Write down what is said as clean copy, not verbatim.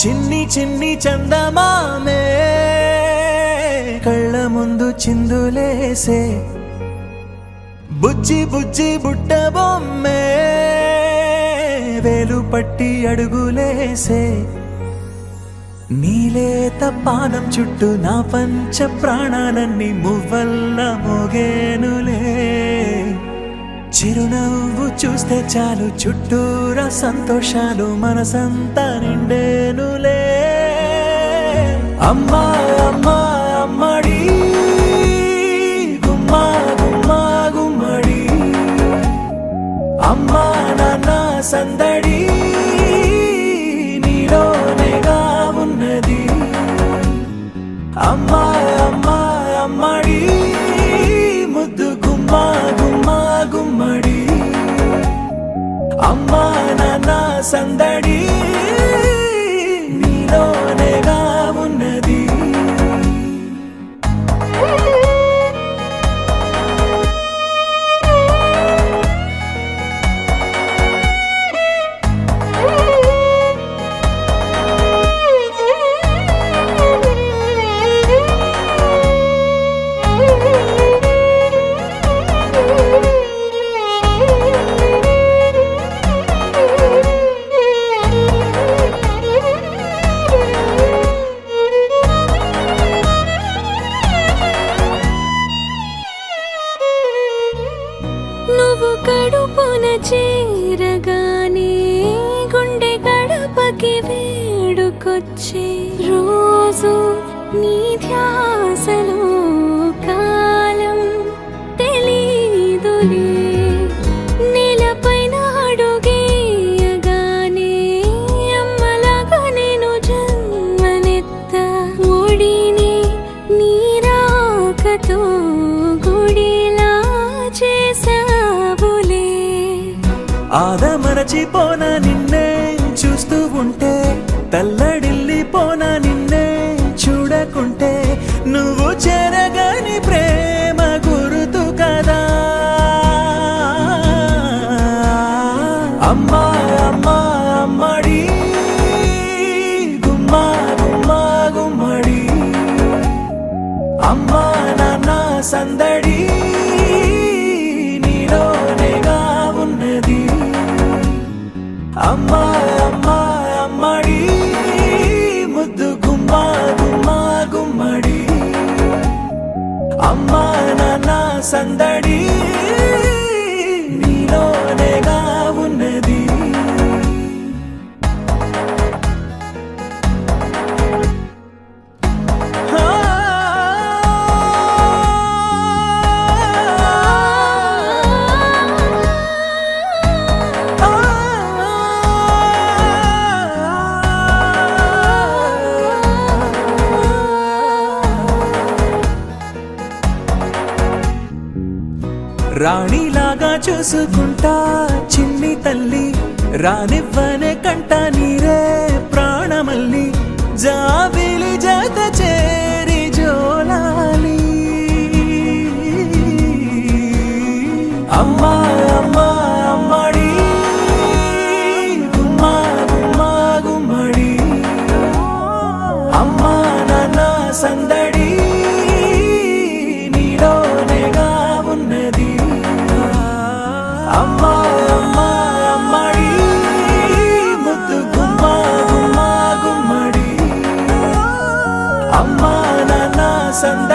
చిన్ని చిన్ని చందమామే కళ్ళ ముందు చిందులేసే బుజ్జి బుజ్జి బుట్ట బొమ్మే వేలు పట్టి అడుగులేసే నీలేత పానం చుట్టూ నా పంచ ప్రాణాలన్నీ మువ్వల్ల మోగేనులే చిరునవ్వు చూస్తే చాలు చుట్టూరా సంతోషాలు మనసంతా నిండేనులే అమ్మా అమ్మా అమ్మడి గుమ్మా గుమ్మా గుమ్మడి అమ్మా నాన్న సందడి నీలోనేగా ఉన్నది అమ్మా అమ్మా అమ్మడి ముద్దు గుమ్మా గుమ్మా గుమ్మడి అమ్మా నాన్న సందడి నీలోనేగా ఉన్నది నువ్వు కడుపున చేరగానే గుండె గడపకి వేడుకొచ్చే రోజు నీ ధ్యాసలో కాలం తెలీదులే నేలపైన అడుగేయగానే అమ్మలాగా నేను జన్మనెత్త ఒడిని నీ రాకతో గుడిలా చేసావులే ఆదమరచిపోనా నిన్నే చూస్తూ ఉంటే తల్లడిల్లిపోనా నిన్నే చూడకుంటే నువ్వు చెరగని ప్రేమ గురుతు కదా అమ్మా అమ్మా అమ్మడి గుమ్మా గుమ్మా గుమ్మడి అమ్మా నాన్న సందడి నీలోనేగా ఉన్నది అమ్మా అమ్మా అమ్మడి ముద్దు గుమ్మా గుమ్మా గుమ్మడి అమ్మా నాన్న సందడి నీలోనేగా ఉన్నది రాణిలాగా చూసుకుంటా చిన్ని తల్లి రానివ్వనే కంట నీరే ప్రాణమల్లి జాబిలి జత చేరి జోలాలి అమ్మా అమ్మా అమ్మడి గుమ్మా గుమ్మా గుమ్మడి అమ్మా నాన్న సందడి నీలోనేగా ఉన్నది అమ్మా అమ్మా అమ్మడి ముద్దు గుమ్మా గుమ్మా గుమ్మడి అమ్మా నాన్న సందడి